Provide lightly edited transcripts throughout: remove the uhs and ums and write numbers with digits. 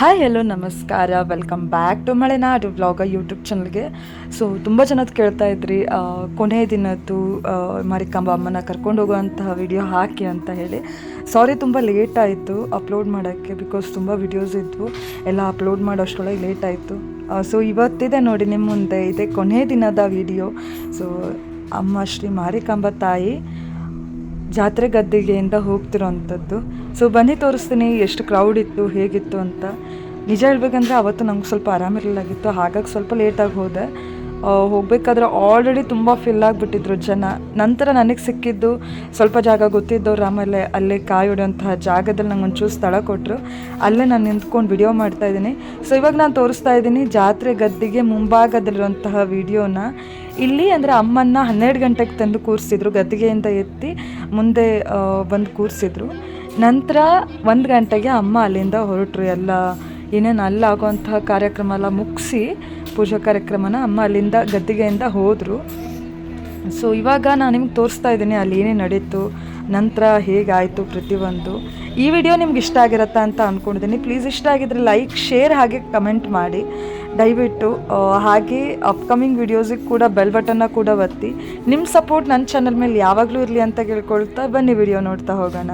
Hi hello ನಮಸ್ಕಾರ, welcome back to Malenadu vlog YouTube ಚಾನಲ್ಗೆ. So ತುಂಬ ಜನದ್ದು ಕೇಳ್ತಾ ಇದ್ರಿ ಕೊನೆ ದಿನದ್ದು ಮಾರಿಕಾಂಬಾ ಅಮ್ಮನ ಕರ್ಕೊಂಡು ಹೋಗುವಂತಹ ವಿಡಿಯೋ ಹಾಕಿ ಅಂತ ಹೇಳಿ. ಸಾರಿ, ತುಂಬ ಲೇಟ್ ಆಯಿತು ಅಪ್ಲೋಡ್ ಮಾಡೋಕ್ಕೆ, ಬಿಕಾಸ್ ತುಂಬ ವಿಡಿಯೋಸ್ ಇದ್ವು, ಎಲ್ಲ ಅಪ್ಲೋಡ್ ಮಾಡೋಷ್ಟರೊಳಗೆ ಲೇಟ್ ಆಯಿತು. ಸೊ ಇವತ್ತಿದೆ ನೋಡಿ ನಿಮ್ಮ ಮುಂದೆ, ಇದೆ ಕೊನೆ ದಿನದ ವಿಡಿಯೋ. ಸೊ ಅಮ್ಮ ಶ್ರೀ ಮಾರಿಕಾಂಬಾ ತಾಯಿ ಜಾತ್ರೆ ಗದ್ದಿಗೆಯಿಂದ ಹೋಗ್ತಿರೋ ಅಂಥದ್ದು. ಸೊ ಬನ್ನಿ ತೋರಿಸ್ತೀನಿ ಎಷ್ಟು ಕ್ರೌಡ್ ಇತ್ತು, ಹೇಗಿತ್ತು ಅಂತ. ನಿಜ ಹೇಳ್ಬೇಕಂದ್ರೆ ಅವತ್ತು ನಮ್ಗೆ ಸ್ವಲ್ಪ ಆರಾಮಿರಲಾಗಿತ್ತು, ಹಾಗಾಗಿ ಸ್ವಲ್ಪ ಲೇಟಾಗಿ ಹೋದೆ. ಹೋಗಬೇಕಾದ್ರೆ ಆಲ್ರೆಡಿ ತುಂಬ ಫಿಲ್ ಆಗಿಬಿಟ್ಟಿದ್ರು ಜನ. ನಂತರ ನನಗೆ ಸಿಕ್ಕಿದ್ದು ಸ್ವಲ್ಪ ಜಾಗ ಗೊತ್ತಿದ್ದವ್ರು, ಆಮೇಲೆ ಅಲ್ಲೇ ಕಾಯಿ ಹೊಡೆಯುವಂತಹ ಜಾಗದಲ್ಲಿ ನಂಗೆ ಒಂಚೂರು ಸ್ಥಳ ಕೊಟ್ಟರು. ಅಲ್ಲೇ ನಾನು ನಿಂತ್ಕೊಂಡು ವಿಡಿಯೋ ಮಾಡ್ತಾಯಿದ್ದೀನಿ. ಸೊ ಇವಾಗ ನಾನು ತೋರಿಸ್ತಾ ಇದ್ದೀನಿ ಜಾತ್ರೆ ಗದ್ದಿಗೆ ಮುಂಭಾಗದಲ್ಲಿರುವಂತಹ ವಿಡಿಯೋನ. ಇಲ್ಲಿ ಅಂದರೆ ಅಮ್ಮನ್ನ 12 ಗಂಟೆಗೆ ತಂದು ಕೂರಿಸಿದ್ರು, ಗದ್ದಿಗೆಯಿಂದ ಎತ್ತಿ ಮುಂದೆ ಬಂದು ಕೂರಿಸಿದ್ರು. ನಂತರ 1 ಗಂಟೆಗೆ ಅಮ್ಮ ಅಲ್ಲಿಂದ ಹೊರಟರು. ಎಲ್ಲ ಏನೇನು ಅಲ್ಲಾಗುವಂತಹ ಕಾರ್ಯಕ್ರಮ ಎಲ್ಲ ಮುಗಿಸಿ, ಪೂಜಾ ಕಾರ್ಯಕ್ರಮನ ಅಮ್ಮ ಅಲ್ಲಿಂದ ಗದ್ದಿಗೆಯಿಂದ ಹೋದರು. ಸೊ ಇವಾಗ ನಾನು ನಿಮ್ಗೆ ತೋರಿಸ್ತಾ ಇದ್ದೀನಿ ಅಲ್ಲಿ ಏನೇನು ನಡೀತು, ನಂತರ ಹೇಗಾಯಿತು ಪ್ರತಿಯೊಂದು. ಈ ವಿಡಿಯೋ ನಿಮ್ಗೆ ಇಷ್ಟ ಆಗಿರತ್ತಾ ಅಂತ ಅಂದ್ಕೊಂಡಿದ್ದೀನಿ. ಪ್ಲೀಸ್ ಇಷ್ಟ ಆಗಿದ್ರೆ ಲೈಕ್, ಶೇರ್ ಹಾಗೆ ಕಮೆಂಟ್ ಮಾಡಿ ದಯವಿಟ್ಟು. ಹಾಗೆ ಅಪ್ಕಮಿಂಗ್ ವಿಡಿಯೋಸಿಗೆ ಕೂಡ ಬೆಲ್ ಬಟನ್ನ ಕೂಡ ಒತ್ತಿ. ನಿಮ್ಮ ಸಪೋರ್ಟ್ ನನ್ನ ಚಾನಲ್ ಮೇಲೆ ಯಾವಾಗಲೂ ಇರಲಿ ಅಂತ ಕೇಳ್ಕೊಳ್ತಾ ಬನ್ನಿ ವಿಡಿಯೋ ನೋಡ್ತಾ ಹೋಗೋಣ.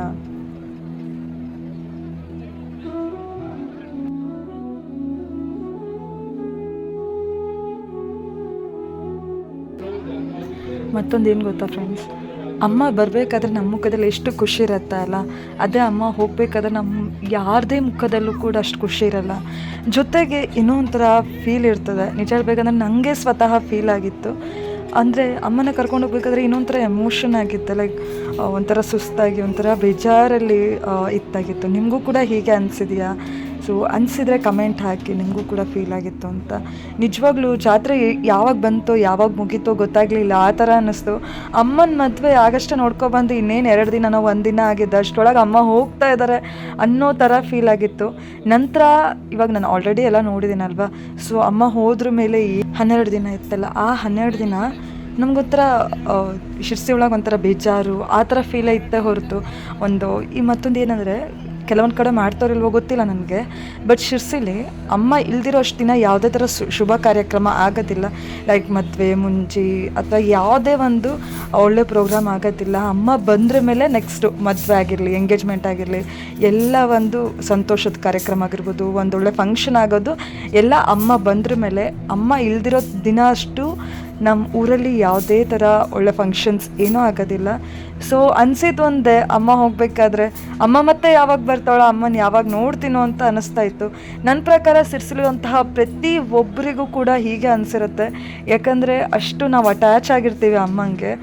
ಮತ್ತೊಂದು ಏನು ಗೊತ್ತಾ ಫ್ರೆಂಡ್ಸ್, ಅಮ್ಮ ಬರಬೇಕಾದ್ರೆ ನಮ್ಮ ಮುಖದಲ್ಲಿ ಎಷ್ಟು ಖುಷಿ ಇರುತ್ತೆ ಅಲ್ಲ, ಅದೇ ಅಮ್ಮ ಹೋಗಬೇಕಾದ್ರೆ ನಮ್ಮ ಯಾರದೇ ಮುಖದಲ್ಲೂ ಕೂಡ ಅಷ್ಟು ಖುಷಿ ಇರಲ್ಲ. ಜೊತೆಗೆ ಇನ್ನೂ ಒಂಥರ ಫೀಲ್ ಇರ್ತದೆ. ನಿಜ ಹೇಳ್ಬೇಕಂದ್ರೆ ನನಗೆ ಸ್ವತಃ ಫೀಲ್ ಆಗಿತ್ತು. ಅಂದರೆ ಅಮ್ಮನ ಕರ್ಕೊಂಡು ಹೋಗ್ಬೇಕಾದ್ರೆ ಇನ್ನೊಂಥರ ಎಮೋಷನ್ ಆಗಿತ್ತು, ಲೈಕ್ ಒಂಥರ ಸುಸ್ತಾಗಿ, ಒಂಥರ ಬೇಜಾರಲ್ಲಿ ಇತ್ತಾಗಿತ್ತು. ನಿಮಗೂ ಕೂಡ ಹೀಗೆ ಅನಿಸಿದೆಯಾ? ಸೊ ಅನಿಸಿದರೆ ಕಮೆಂಟ್ ಹಾಕಿ, ನಿಮಗೂ ಕೂಡ ಫೀಲ್ ಆಗಿತ್ತು ಅಂತ. ನಿಜವಾಗ್ಲೂ ಜಾತ್ರೆ ಯಾವಾಗ ಬಂತೋ ಯಾವಾಗ ಮುಗೀತೋ ಗೊತ್ತಾಗಲಿಲ್ಲ, ಆ ಥರ ಅನ್ನಿಸ್ತು. ಅಮ್ಮನ ಮದುವೆ ಆಗಷ್ಟೇ ನೋಡ್ಕೊಬಂದು ಇನ್ನೇನು 2 ದಿನ, ನಾವು 1 ದಿನ ಆಗಿದ್ದು, ಅಷ್ಟರೊಳಗೆ ಅಮ್ಮ ಹೋಗ್ತಾ ಇದ್ದಾರೆ ಅನ್ನೋ ಥರ ಫೀಲ್ ಆಗಿತ್ತು. ನಂತರ ಇವಾಗ ನಾನು ಆಲ್ರೆಡಿ ಎಲ್ಲ ನೋಡಿದ್ದೀನಲ್ವ. ಸೊ ಅಮ್ಮ ಹೋದ್ರ ಮೇಲೆ 12 ದಿನ ಇತ್ತಲ್ಲ, ಆ 12 ದಿನ ನಮಗೊಂಥರ ಶಿರ್ಸಿ ಒಳಗೆ ಒಂಥರ ಬೇಜಾರು, ಆ ಥರ ಫೀಲೇ ಇತ್ತೇ ಹೊರತು ಈ ಮತ್ತೊಂದು ಏನಂದರೆ, ಕೆಲವೊಂದು ಕಡೆ ಮಾಡ್ತಾರಿಲ್ವೋ ಗೊತ್ತಿಲ್ಲ ನನಗೆ, ಬಟ್ ಶಿರ್ಸಿಲಿ ಅಮ್ಮ ಇಲ್ದಿರೋ ಅಷ್ಟು ದಿನ ಯಾವುದೇ ಥರ ಶುಭ ಕಾರ್ಯಕ್ರಮ ಆಗೋದಿಲ್ಲ. ಲೈಕ್ ಮದುವೆ ಮುಂಚಿ ಅಥವಾ ಯಾವುದೇ ಒಂದು ಒಳ್ಳೆ ಪ್ರೋಗ್ರಾಮ್ ಆಗೋದಿಲ್ಲ. ಅಮ್ಮ ಬಂದ್ರ ಮೇಲೆ ನೆಕ್ಸ್ಟು ಮದುವೆ ಆಗಿರಲಿ, ಎಂಗೇಜ್ಮೆಂಟ್ ಆಗಿರಲಿ, ಎಲ್ಲ ಒಂದು ಸಂತೋಷದ ಕಾರ್ಯಕ್ರಮ ಆಗಿರ್ಬೋದು, ಒಂದೊಳ್ಳೆ ಫಂಕ್ಷನ್ ಆಗೋದು ಎಲ್ಲ ಅಮ್ಮ ಬಂದ್ರ ಮೇಲೆ. ಅಮ್ಮ ಇಲ್ದಿರೋ ದಿನ ಅಷ್ಟು ನಮ್ಮ ಊರಲ್ಲಿ ಯಾವುದೇ ಥರ ಒಳ್ಳೆ ಫಂಕ್ಷನ್ಸ್ ಏನೂ ಆಗೋದಿಲ್ಲ. ಸೊ ಅನಿಸಿದ್ದು ಒಂದೇ, ಅಮ್ಮ ಹೋಗಬೇಕಾದ್ರೆ ಅಮ್ಮ ಮತ್ತೆ ಯಾವಾಗ ಬರ್ತಾಳೋ, ಅಮ್ಮನ ಯಾವಾಗ ನೋಡ್ತೀನೋ ಅಂತ ಅನ್ನಿಸ್ತಾ ಇತ್ತು. ನನ್ನ ಪ್ರಕಾರ ಸಿರ್ಸಿರುವಂತಹ ಪ್ರತಿ ಒಬ್ಬರಿಗೂ ಕೂಡ ಹೀಗೆ ಅನಿಸಿರುತ್ತೆ. ಯಾಕಂದರೆ ಅಷ್ಟು ನಾವು ಅಟ್ಯಾಚ್ ಆಗಿರ್ತೀವಿ ಅಮ್ಮಂಗೆ.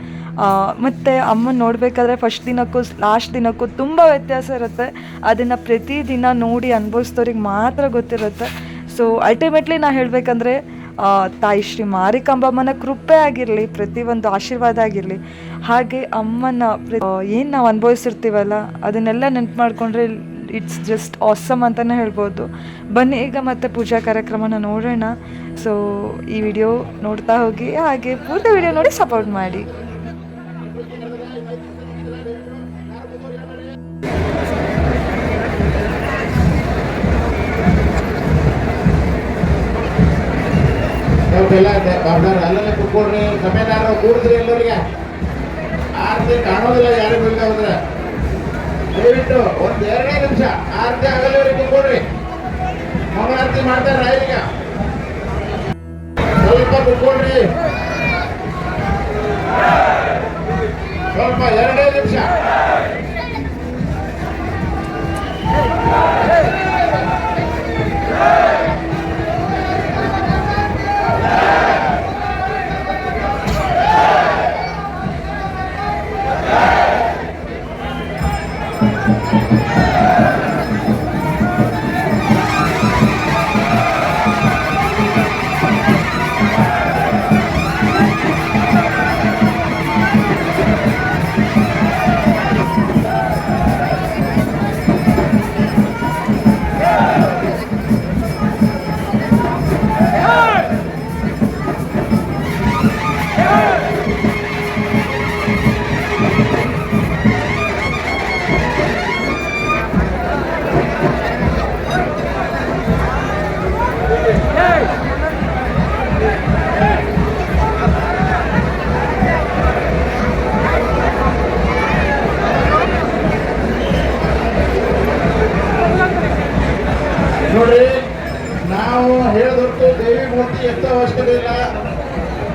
ಮತ್ತು ಅಮ್ಮನ ನೋಡಬೇಕಾದ್ರೆ ಫಸ್ಟ್ ದಿನಕ್ಕೂ ಲಾಸ್ಟ್ ದಿನಕ್ಕೂ ತುಂಬ ವ್ಯತ್ಯಾಸ ಇರುತ್ತೆ. ಅದನ್ನು ಪ್ರತಿದಿನ ನೋಡಿ ಅನುಭವಿಸಿದವ್ರಿಗೆ ಮಾತ್ರ ಗೊತ್ತಿರುತ್ತೆ. ಸೊ ಅಲ್ಟಿಮೇಟ್ಲಿ ನಾನು ಹೇಳಬೇಕಂದ್ರೆ, ತಾಯಿ ಶ್ರೀ ಮಾರಿಕಾಂಬಮ್ಮನ ಕೃಪೆ ಆಗಿರಲಿ, ಪ್ರತಿಯೊಂದು ಆಶೀರ್ವಾದ ಆಗಿರಲಿ. ಹಾಗೆ ಅಮ್ಮನ ಏನು ನಾವು ಅನುಭವಿಸಿರ್ತೀವಲ್ಲ, ಅದನ್ನೆಲ್ಲ ನೆನ್ಪು ಮಾಡಿಕೊಂಡ್ರೆ ಇಟ್ಸ್ ಜಸ್ಟ್ ಆಸಮ್ ಅಂತಲೇ ಹೇಳ್ಬೋದು. ಬನ್ನಿ ಈಗ ಮತ್ತೆ ಪೂಜಾ ಕಾರ್ಯಕ್ರಮನ ನೋಡೋಣ. ಸೊ ಈ ವಿಡಿಯೋ ನೋಡ್ತಾ ಹೋಗಿ, ಹಾಗೆ ಪೂರ್ತಿ ವಿಡಿಯೋ ನೋಡಿ ಸಪೋರ್ಟ್ ಮಾಡಿ. ಅಲ್ಲೇ ಕುತ್ಕೊಡ್ರಿ, ಸಮಯದಾರ ಕೂಡಿದ್ರಿ ಎಲ್ಲರಿಗೆ. ಆರತಿ ಕಾಣೋದಿಲ್ಲ ಯಾರಿಗೆ ಬೇಕಾದ್ರೆ, ದಯವಿಟ್ಟು ಒಂದು 2 ನಿಮಿಷ ಆರತಿ ಆಗಲ್ಲವರಿಗೆ ಕುತ್ಕೊಡ್ರಿ. ಮಂಗಳಾರತಿ ಮಾಡ್ತಾರೆ ಈಗ, ಸ್ವಲ್ಪ ಕುತ್ಕೊಡ್ರಿ, ಸ್ವಲ್ಪ 2 ನಿಮಿಷ. ನೋಡ್ರಿ, ನಾವು ಹೇಳಿದೊಟ್ಟು ದೇವಿ ಮೂರ್ತಿ ಎತ್ತ ಅವಶ್ಯಕತೆ ಇಲ್ಲ.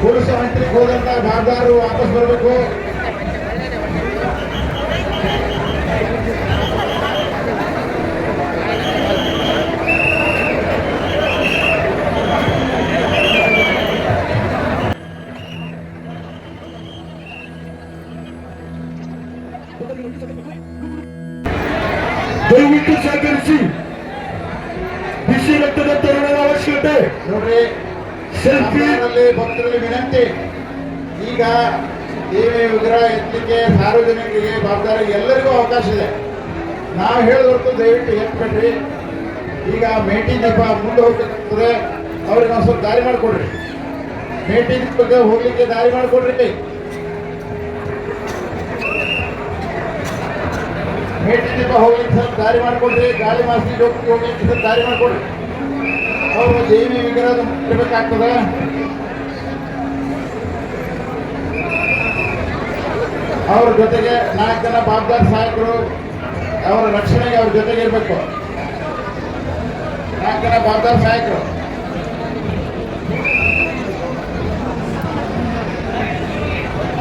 ಪೊಲೀಸ್ ಮಂತ್ರಿಗೆ ಹೋದಂತ ಬಾಬ್ದಾರು ವಾಪಸ್ ಬರಬೇಕು. ದಯವಿಟ್ಟು ಸಹಕರಿಸಿ. ಬಿಸಿ ರಕ್ತದ ತರುಣದ ಅವಶ್ಯಕತೆ. ನೋಡ್ರಿ, ಸೆಲ್ಫಿ ಭಕ್ತರಲ್ಲಿ ವಿನಂತಿ, ಈಗ ದೇವಿ ವಿಗ್ರಹ ಎತ್ತಲಿಕ್ಕೆ ಸಾರ್ವಜನಿಕರಿಗೆ ಬಾಬ್ದಾರಿಗೆ ಎಲ್ಲರಿಗೂ ಅವಕಾಶ ಇದೆ. ನಾವು ಹೇಳಿದೊಟ್ಟು ದಯವಿಟ್ಟು ಎತ್ಬೇಡ್ರಿ. ಈಗ ಮೇಟಿ ದೀಪ ಮುಂದೆ ಹೋಗ್ಬೇಕಾಗ್ತದೆ, ಅವ್ರಿಗೆ ನಾವು ಸ್ವಲ್ಪ ದಾರಿ ಮಾಡಿಕೊಡ್ರಿ. ಮೇಟಿ ದೀಪಕ್ಕೆ ಹೋಗ್ಲಿಕ್ಕೆ ದಾರಿ ಮಾಡಿಕೊಡ್ರಿ. ಮೇಟಿ ದೀಪ ಹೋಗ್ಲಿಕ್ಕೆ ಸ್ವಲ್ಪ ದಾರಿ ಮಾಡಿಕೊಡ್ರಿ. ಗಾಳಿ ಮಾಸಿ ಹೋಗ್ಲಿಕ್ಕೆ ಸ್ವಲ್ಪ ದಾರಿ ಮಾಡಿಕೊಡ್ರಿ. ಅವರು ದೇವಿ ವಿಗ್ರಹ ಇರಬೇಕಾಗ್ತದೆ. ಅವ್ರ ಜೊತೆಗೆ 4 ಜನ ಬಾಬ್ದಾರ್ ಸಹಾಯಕರು ಅವರ ರಕ್ಷಣೆಗೆ ಅವ್ರ ಜೊತೆಗೆ ಇರಬೇಕು. 4 ಜನ ಬಾಬ್ದಾರ್ ಸಹಾಯಕರು.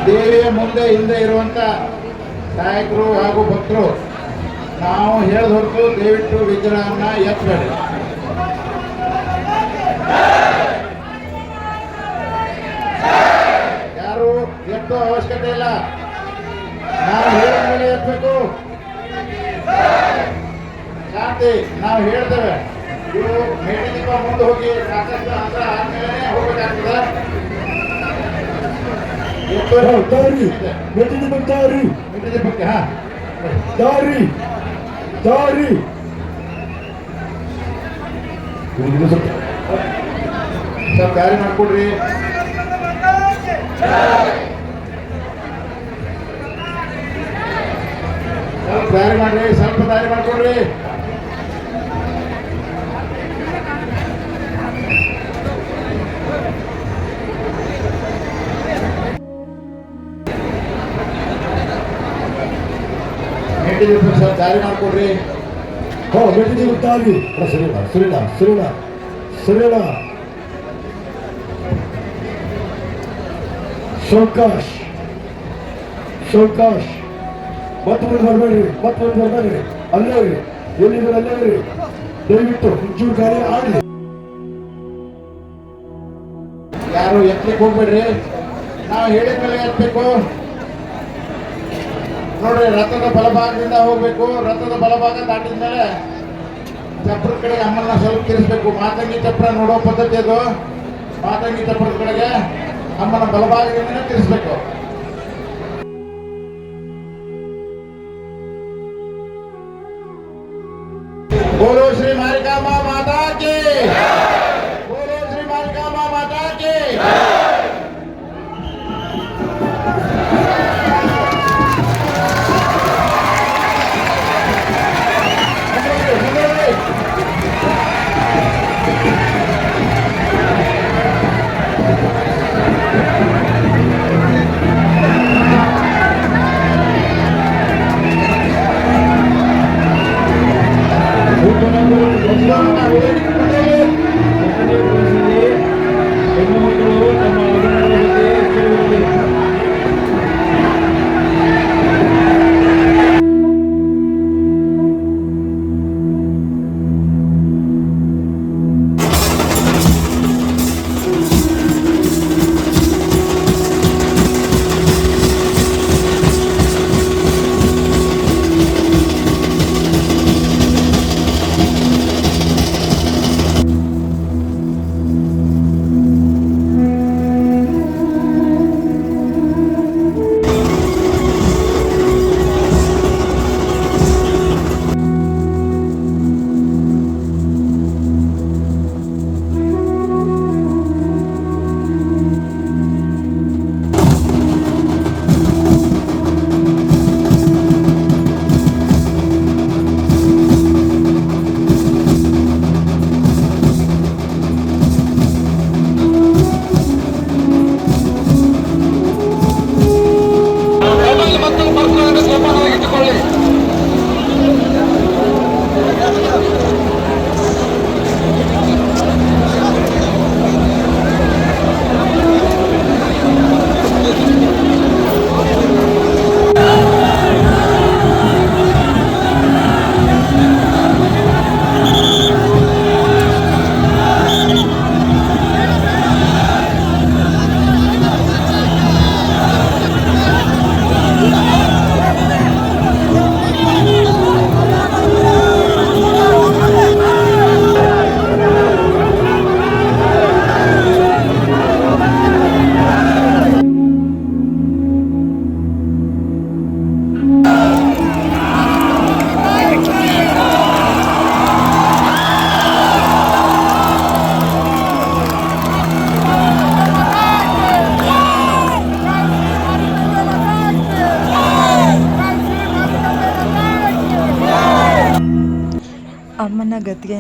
ದೇವಿಯ ಮುಂದೆ ಹಿಂದೆ ಇರುವಂತ ಸಹಾಯಕರು ಹಾಗೂ ಭಕ್ತರು, ನಾವು ಹೇಳಿದ ಹೊರತು ದಯವಿಟ್ಟು ವಿಗ್ರಹವನ್ನ ಎತ್ತಬೇಡಿ. ಯಾರು ಎತ್ತೋ ಅವಶ್ಯಕತೆ ಇಲ್ಲ. ನಾವು ಹೇಳಿದ ಮೇಲೆ ಎತ್ತಬೇಕು. ಶಾಂತಿ, ನಾವು ಹೇಳ್ತೇವೆ. ಇವು ಮೇಟಿ ದೀಪ ಮುಂದೆ ಹೋಗಿ ಸಾಕಷ್ಟು ಅಂತರ ಆದ್ಮೇಲೆ ಹೋಗ್ಬೇಕಾಗ್ತದೆ. ದಾರಿ ಮೇಟಿ ದೀಪಕ್ಕೆ ದಾರಿ. ಮೇಟಿ ದೀಪಕ್ಕೆ ದಾರಿ ದಾರಿ. ಸ್ವಲ್ಪ ದಾರಿ ಮಾಡ್ಕೊಡ್ರಿ. ಸ್ವಲ್ಪ ದಾರಿ ಮಾಡ್ರಿ, ಸ್ವಲ್ಪ ದಾರಿ ಮಾಡ್ಕೊಡ್ರಿ. ಮೇಟಿ ದೀಪಕ್ಕೆ ಸ್ವಲ್ಪ ದಾರಿ ಮಾಡ್ಕೊಡ್ರಿ. ಮೇಟಿ ದೀಪಕ್ಕೆ ದಾರಿ. ಸರಿನಾ ಸರಿನಾ ಸರಿನಾ ಸರಿನಾ. ಸೌಕಾಶ್ ಸೌಕಾಶ್. ಮತ್ತೆ ಮುಂದೆ ಬರಬೇಡ್ರಿ, ಮತ್ತೆ ಮುಂದೆ ಬರಬೇಡ್ರಿ. ಅಲ್ಲೇ ಇರಿ, ಎಲ್ಲಿದ್ರೆ ಅಲ್ಲೇ ಇರಿ. ದಯವಿಟ್ಟು ಒಂಚೂರು ಗಾಡಿ ಆಗಲಿ. ಯಾರು ಎತ್ತಲಿಕ್ಕೆ ಹೋಗ್ಬೇಡ್ರಿ. ನಾವು ಹೇಳಿದ ಮೇಲೆ ಎತ್ತಬೇಕು. ನೋಡ್ರಿ, ರಥದ ಬಲಭಾಗದಿಂದ ಹೋಗ್ಬೇಕು. ರಥದ ಬಲಭಾಗ ದಾಟಿದ ಮೇಲೆ ಚಪ್ರದ ಕಡೆಗೆ ಅಮ್ಮನ್ನ ಸ್ವಲ್ಪ ತಿರ್ಸ್ಬೇಕು. ಮಾತಂಗಿ ಚಪ್ರ ನೋಡೋ ಪದ್ಧತಿ ಅದು. ಮಾತಂಗಿ ಚಪ್ರದ ಕಡೆಗೆ ಅಮ್ಮನ ಬಲಭಾಗದಿಂದನೇ ತಿರ್ಸ್ಬೇಕು. बोलो श्री मारिकामा माता की, बोलो श्री मारिकामा माता की।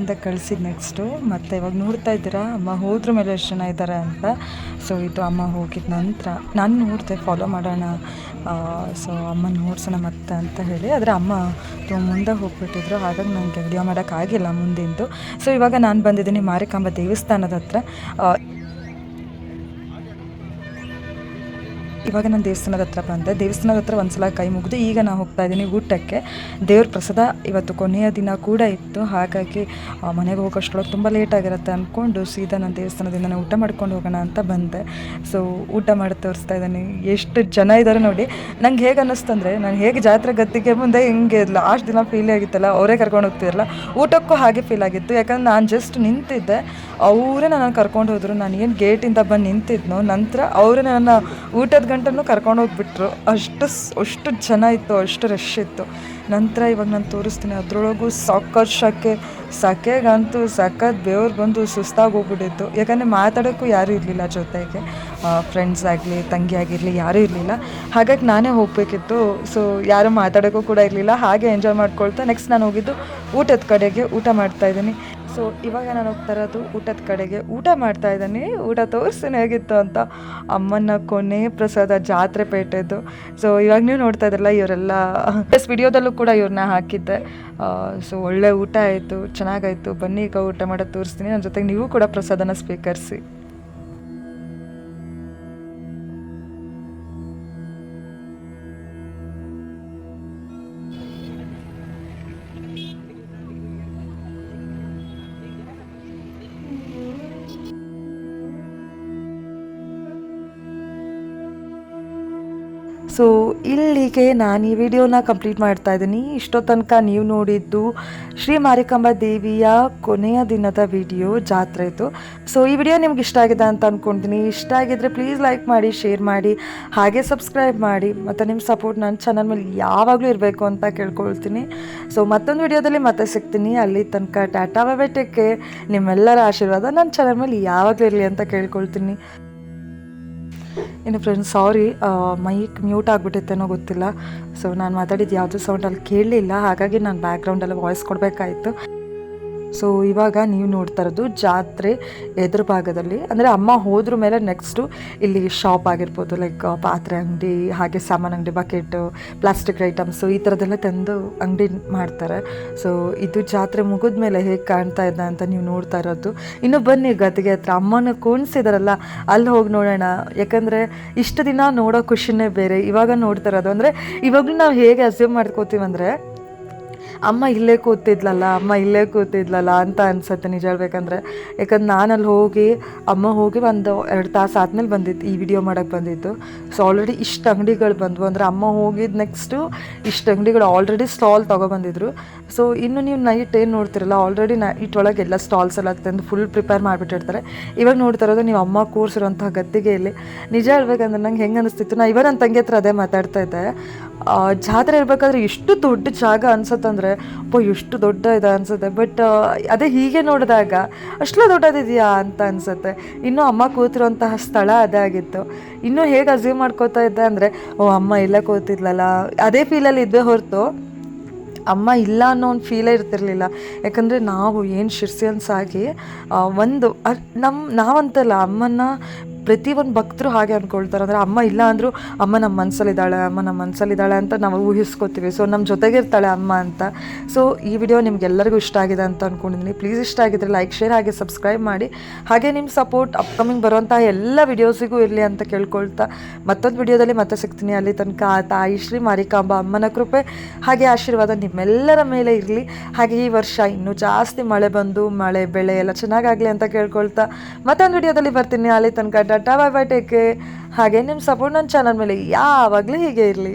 ಮನೆಯಿಂದ ಕಳಿಸಿದ ನೆಕ್ಸ್ಟು ಮತ್ತು ಇವಾಗ ನೋಡ್ತಾ ಇದ್ದೀರಾ ಅಮ್ಮ ಹೋದ್ರ ಮೇಲೆ ಎಷ್ಟು ಜನ ಇದ್ದಾರೆ ಅಂತ. ಸೊ ಇದು ಅಮ್ಮ ಹೋಗಿದ ನಂತರ ನಾನು ನೋಡಿದೆ ಫಾಲೋ ಮಾಡೋಣ, ಸೊ ಅಮ್ಮ ನೋಡ್ಸೋಣ ಮತ್ತೆ ಅಂತ ಹೇಳಿ. ಆದರೆ ಅಮ್ಮ ಮುಂದೆ ಹೋಗ್ಬಿಟ್ಟಿದ್ರು, ಹಾಗಾಗಿ ನನಗೆ ವಿಡಿಯೋ ಮಾಡೋಕ್ಕಾಗಿಲ್ಲ ಮುಂದಿಂದು. ಸೊ ಇವಾಗ ನಾನು ಬಂದಿದ್ದೀನಿ ಮಾರಿಕಾಂಬ ದೇವಸ್ಥಾನದ ಹತ್ರ. ಇವಾಗ ನಾನು ದೇವಸ್ಥಾನದ ಹತ್ರ ಬಂದೆ. ದೇವಸ್ಥಾನದ ಹತ್ರ ಒಂದ್ಸಲ ಕೈ ಮುಗಿದು ಈಗ ನಾನು ಹೋಗ್ತಾ ಇದ್ದೀನಿ ಊಟಕ್ಕೆ. ದೇವ್ರ ಪ್ರಸಾದ ಇವತ್ತು ಕೊನೆಯ ದಿನ ಕೂಡ ಇತ್ತು, ಹಾಗಾಗಿ ಮನೆಗೆ ಹೋಗೋಷ್ಟರೊಳಗೆ ತುಂಬ ಲೇಟಾಗಿರುತ್ತೆ ಅಂದ್ಕೊಂಡು ಸೀದಾ ನಾನು ದೇವಸ್ಥಾನದಿಂದ ನಾನು ಊಟ ಮಾಡ್ಕೊಂಡು ಹೋಗೋಣ ಅಂತ ಬಂದೆ. ಸೊ ಊಟ ಮಾಡಿ ತೋರಿಸ್ತಾ ಇದ್ದೀನಿ, ಎಷ್ಟು ಜನ ಇದ್ದಾರೆ ನೋಡಿ. ನಂಗೆ ಹೇಗೆ ಅನ್ನಿಸ್ತಂದರೆ, ನಾನು ಹೇಗೆ ಜಾತ್ರೆ ಗದ್ದಿಗೆ ಮುಂದೆ ಹಿಂಗೆ ಲಾಸ್ಟ್ ದಿನ ಫೀಲ್ ಆಗಿತ್ತಲ್ಲ, ಅವರೇ ಕರ್ಕೊಂಡು ಹೋಗ್ತಿರಲ್ಲ, ಊಟಕ್ಕೂ ಹಾಗೆ ಫೀಲ್ ಆಗಿತ್ತು. ಯಾಕಂದ್ರೆ ನಾನು ಜಸ್ಟ್ ನಿಂತಿದ್ದೆ, ಅವರೇ ನನ್ನ ಕರ್ಕೊಂಡು ಹೋದರು. ನಾನು ಏನು ಗೇಟಿಂದ ಬಂದು ನಿಂತಿದ್ನೋ, ನಂತರ ಅವರೇ ನನ್ನ ಊಟದ ಗಂಟನ್ನು ಕರ್ಕೊಂಡು ಹೋಗ್ಬಿಟ್ರು. ಅಷ್ಟು ಜನ ಇತ್ತು, ಅಷ್ಟು ರಶ್ ಇತ್ತು. ನಂತರ ಇವಾಗ ನಾನು ತೋರಿಸ್ತೀನಿ, ಅದರೊಳಗೂ ಸಖತ್ ಸೆಕೆಗಂತೂ ಸಖತ್ ಬೆವ್ರು ಬಂದು ಸುಸ್ತಾಗಿ ಹೋಗ್ಬಿಟ್ಟಿತ್ತು. ಯಾಕಂದರೆ ಮಾತಾಡೋಕ್ಕೂ ಯಾರೂ ಇರಲಿಲ್ಲ ಜೊತೆಗೆ, ಫ್ರೆಂಡ್ಸ್ ಆಗಲಿ ತಂಗಿ ಆಗಿರಲಿ ಯಾರೂ ಇರಲಿಲ್ಲ. ಹಾಗಾಗಿ ನಾನೇ ಹೋಗಬೇಕಿತ್ತು. ಸೊ ಯಾರೂ ಮಾತಾಡೋಕ್ಕೂ ಕೂಡ ಇರಲಿಲ್ಲ. ಹಾಗೆ ಎಂಜಾಯ್ ಮಾಡ್ಕೊಳ್ತಾ ನೆಕ್ಸ್ಟ್ ನಾನು ಹೋಗಿದ್ದು ಊಟದ ಕಡೆಗೆ ಊಟ ಮಾಡ್ತಾಯಿದ್ದೀನಿ. ಸೊ ಇವಾಗ ನಾನು ಹೋಗ್ತಾ ಇರೋದು ಊಟದ ಕಡೆಗೆ. ಊಟ ಮಾಡ್ತಾ ಇದ್ದೀನಿ, ಊಟ ತೋರಿಸ್ತೀನಿ ಹೇಗಿತ್ತು ಅಂತ. ಅಮ್ಮನ ಕೊನೆ ಪ್ರಸಾದ ಜಾತ್ರೆ ಪೇಟೆದು. ಸೊ ಇವಾಗ ನೀವು ನೋಡ್ತಾ ಇದ್ರಲ್ಲ, ಇವರೆಲ್ಲ ಪ್ಲಸ್ ವಿಡಿಯೋದಲ್ಲೂ ಕೂಡ ಇವ್ರನ್ನ ಹಾಕಿದ್ದೆ. ಸೊ ಒಳ್ಳೆ ಊಟ ಆಯಿತು, ಚೆನ್ನಾಗಾಯಿತು. ಬನ್ನಿ ಈಗ ಊಟ ಮಾಡೋದು ತೋರಿಸ್ತೀನಿ. ನನ್ನ ಜೊತೆಗೆ ನೀವು ಕೂಡ ಪ್ರಸಾದನ ಸ್ವೀಕರಿಸಿ. ಸೊ ಇಲ್ಲಿಗೆ ನಾನು ಈ ವಿಡಿಯೋನ ಕಂಪ್ಲೀಟ್ ಮಾಡ್ತಾ ಇದ್ದೀನಿ. ಇಷ್ಟೋ ತನಕ ನೀವು ನೋಡಿದ್ದು ಶ್ರೀ ಮಾರಿಕಾಂಬಾ ದೇವಿಯ ಕೊನೆಯ ದಿನದ ವಿಡಿಯೋ, ಜಾತ್ರೆದು. ಸೊ ಈ ವಿಡಿಯೋ ನಿಮ್ಗೆ ಇಷ್ಟ ಆಗಿದೆ ಅಂತ ಅಂದ್ಕೊಳ್ತೀನಿ. ಇಷ್ಟ ಆಗಿದ್ರೆ ಪ್ಲೀಸ್ ಲೈಕ್ ಮಾಡಿ, ಶೇರ್ ಮಾಡಿ, ಹಾಗೆ ಸಬ್ಸ್ಕ್ರೈಬ್ ಮಾಡಿ. ಮತ್ತು ನಿಮ್ಮ ಸಪೋರ್ಟ್ ನನ್ನ ಚಾನಲ್ ಮೇಲೆ ಯಾವಾಗಲೂ ಇರಬೇಕು ಅಂತ ಕೇಳ್ಕೊಳ್ತೀನಿ. ಸೊ ಮತ್ತೊಂದು ವಿಡಿಯೋದಲ್ಲಿ ಮತ್ತೆ ಸಿಗ್ತೀನಿ. ಅಲ್ಲಿ ತನಕ tata bye bye, take care. ನಿಮ್ಮೆಲ್ಲರ ಆಶೀರ್ವಾದ ನನ್ನ ಚಾನಲ್ ಮೇಲೆ ಯಾವಾಗಲೂ ಇರಲಿ ಅಂತ ಕೇಳ್ಕೊಳ್ತೀನಿ. ಇನ್ನು ಫ್ರೆಂಡ್ಸ್, ಸಾರಿ, ಮೈಕ್ ಮ್ಯೂಟ್ ಆಗಿಬಿಟ್ಟಿತ್ತೇನೋ ಗೊತ್ತಿಲ್ಲ. ಸೊ ನಾನು ಮಾತಾಡಿದ್ದು ಯಾವುದೂ ಸೌಂಡ್ ಅಲ್ಲಿ ಕೇಳಲಿಲ್ಲ, ಹಾಗಾಗಿ ನಾನು ಬ್ಯಾಕ್ಗ್ರೌಂಡಲ್ಲಿ ವಾಯ್ಸ್ ಕೊಡಬೇಕಾಯಿತು. ಸೊ ಇವಾಗ ನೀವು ನೋಡ್ತಾ ಇರೋದು ಜಾತ್ರೆ ಎದುರು ಭಾಗದಲ್ಲಿ, ಅಂದರೆ ಅಮ್ಮ ಹೋದ್ರ ಮೇಲೆ ನೆಕ್ಸ್ಟು ಇಲ್ಲಿ ಶಾಪ್ ಆಗಿರ್ಬೋದು, ಲೈಕ್ ಪಾತ್ರೆ ಅಂಗಡಿ, ಹಾಗೆ ಸಾಮಾನು ಅಂಗಡಿ, ಬಕೆಟು, ಪ್ಲಾಸ್ಟಿಕ್ ಐಟಮ್ಸು, ಈ ಥರದ್ದೆಲ್ಲ ತಂದು ಅಂಗಡಿ ಮಾಡ್ತಾರೆ. ಸೊ ಇದು ಜಾತ್ರೆ ಮುಗಿದ ಮೇಲೆ ಹೇಗೆ ಕಾಣ್ತಾ ಇದೆ ಅಂತ ನೀವು ನೋಡ್ತಾ ಇರೋದು. ಇನ್ನು ಬನ್ನಿ ಗದ್ದಿಗೆ ಹತ್ರ ಅಮ್ಮನ ಕೂಣಿಸಿದಾರಲ್ಲ, ಅಲ್ಲಿ ಹೋಗಿ ನೋಡೋಣ. ಯಾಕಂದರೆ ಇಷ್ಟು ದಿನ ನೋಡೋ ಖುಷಿನೇ ಬೇರೆ, ಇವಾಗ ನೋಡ್ತಾ ಇರೋದು. ಅಂದರೆ ಇವಾಗಲೂ ನಾವು ಹೇಗೆ ಅಸ್ಯೂಮ್ ಮಾಡ್ಕೋತೀವಂದರೆ, ಅಮ್ಮ ಇಲ್ಲೇ ಕೂತಿದ್ಲಲ್ಲ ಅಂತ ಅನ್ಸುತ್ತೆ ನಿಜ ಹೇಳ್ಬೇಕಂದ್ರೆ. ಯಾಕಂದ್ರೆ ನಾನಲ್ಲಿ ಹೋಗಿ ಅಮ್ಮ ಹೋಗಿ ಒಂದು 2 ತಾಸು ಆದಮೇಲೆ ಬಂದಿತ್ತು, ಈ ವಿಡಿಯೋ ಮಾಡೋಕ್ಕೆ ಬಂದಿತ್ತು. ಸೊ ಆಲ್ರೆಡಿ ಇಷ್ಟು ಅಂಗಡಿಗಳು ಬಂದವು, ಅಂದರೆ ಅಮ್ಮ ಹೋಗಿದ್ದು ನೆಕ್ಸ್ಟು ಇಷ್ಟು ಅಂಗಡಿಗಳು ಆಲ್ರೆಡಿ ಸ್ಟಾಲ್ ತೊಗೊಬಂದಿದ್ರು. ಸೊ ಇನ್ನು ನೀವು ನೈಟ್ ಏನು ನೋಡ್ತಿರಲ್ಲ, ಆಲ್ರೆಡಿ ನೈಟ್ ಎಲ್ಲ ಸ್ಟಾಲ್ಸ್ ಎಲ್ಲ ತಂದು ಫುಲ್ ಪ್ರಿಪೇರ್ ಮಾಡಿಬಿಟ್ಟಿರ್ತಾರೆ. ಇವಾಗ ನೋಡ್ತಾ ಇರೋದು ನೀವು ಅಮ್ಮ ಕೂರಿಸಿರೋಂಥ ಗದ್ದಿಗೆಯಲ್ಲಿ. ನಿಜ ಹೇಳ್ಬೇಕಂದ್ರೆ ನಂಗೆ ಹೆಂಗೆ ಅನಿಸ್ತಿತ್ತು, ನಾ ಇವಾಗ ನನ್ನ ತಂಗಿ ಹತ್ರ ಅದೇ ಮಾತಾಡ್ತಾ ಇದ್ದೆ. ಜಾತ್ರೆ ಇರಬೇಕಾದ್ರೆ ಎಷ್ಟು ದೊಡ್ಡ ಜಾಗ ಅನ್ಸುತ್ತಂದರೆ, ಎಷ್ಟು ದೊಡ್ಡ ಇದೆ ಅನಿಸುತ್ತೆ. ಬಟ್ ಅದೇ ಹೀಗೆ ನೋಡಿದಾಗ ಅಷ್ಟೇ ದೊಡ್ಡದಿದೆಯಾ ಅಂತ ಅನಿಸುತ್ತೆ. ಇನ್ನೂ ಅಮ್ಮ ಕೂತಿರೋಂತಹ ಸ್ಥಳ ಅದೇ ಆಗಿತ್ತು. ಇನ್ನೂ ಹೇಗೆ ಅಸ್ಯೂಮ್ ಮಾಡ್ಕೋತಾ ಇದ್ದೆ ಅಂದರೆ, ಅಮ್ಮ ಇಲ್ಲೇ ಕೂತಿದ್ಲಲ್ಲ, ಅದೇ ಫೀಲಲ್ಲಿ ಇದ್ದೇ ಹೊರತು ಅಮ್ಮ ಇಲ್ಲ ಅನ್ನೋ ಒಂದು ಫೀಲೇ ಇರ್ತಿರ್ಲಿಲ್ಲ. ಯಾಕಂದರೆ ನಾವು ಏನು ಶಿರ್ಸಿಯನ್ಸ್ ಆಗಿ ನಾವಂತಲ್ಲ, ಅಮ್ಮನ ಪ್ರತಿಯೊಂದು ಭಕ್ತರು ಹಾಗೆ ಅಂದ್ಕೊಳ್ತಾರೆ. ಅಂದರೆ ಅಮ್ಮ ಇಲ್ಲ ಅಂದರೂ ಅಮ್ಮ ನಮ್ಮ ಮನಸ್ಸಲ್ಲಿದ್ದಾಳೆ ಅಂತ ನಾವು ಊಹಿಸ್ಕೋತೀವಿ. ಸೊ ನಮ್ಮ ಜೊತೆಗಿರ್ತಾಳೆ ಅಮ್ಮ ಅಂತ. ಸೊ ಈ ವಿಡಿಯೋ ನಿಮ್ಗೆಲ್ಲರಿಗೂ ಇಷ್ಟ ಆಗಿದೆ ಅಂತ ಅಂದ್ಕೊಂಡಿದ್ದೀನಿ. ಪ್ಲೀಸ್ ಇಷ್ಟ ಆಗಿದ್ರೆ ಲೈಕ್, ಶೇರ್, ಹಾಗೆ ಸಬ್ಸ್ಕ್ರೈಬ್ ಮಾಡಿ. ಹಾಗೆ ನಿಮ್ಮ ಸಪೋರ್ಟ್ ಅಪ್ಕಮಿಂಗ್ ಬರುವಂತಹ ಎಲ್ಲ ವಿಡಿಯೋಸಿಗೂ ಇರಲಿ ಅಂತ ಕೇಳ್ಕೊಳ್ತಾ ಮತ್ತೊಂದು ವಿಡಿಯೋದಲ್ಲಿ ಮತ್ತೆ ಸಿಗ್ತೀನಿ. ಅಲ್ಲಿ ತನಕ ತಾಯಿ ಶ್ರೀ ಮಾರಿಕಾಂಬಾ ಅಮ್ಮನ ಕೃಪೆ ಹಾಗೆ ಆಶೀರ್ವಾದ ನಿಮ್ಮೆಲ್ಲರ ಮೇಲೆ ಇರಲಿ. ಹಾಗೆ ಈ ವರ್ಷ ಇನ್ನೂ ಜಾಸ್ತಿ ಮಳೆ ಬೆಳೆ ಎಲ್ಲ ಚೆನ್ನಾಗಾಗಲಿ ಅಂತ ಕೇಳ್ಕೊಳ್ತಾ ಮತ್ತೊಂದು ವಿಡಿಯೋದಲ್ಲಿ ಬರ್ತೀನಿ. ಅಲ್ಲಿ ತನಕ tata bye bye, take care. ಹಾಗೆ ನಿಮ್ಮ ಸಪೋರ್ಟ್ ನನ್ನ ಚಾನಲ್ ಮೇಲೆ ಯಾವಾಗಲೂ ಹೀಗೆ ಇರಲಿ.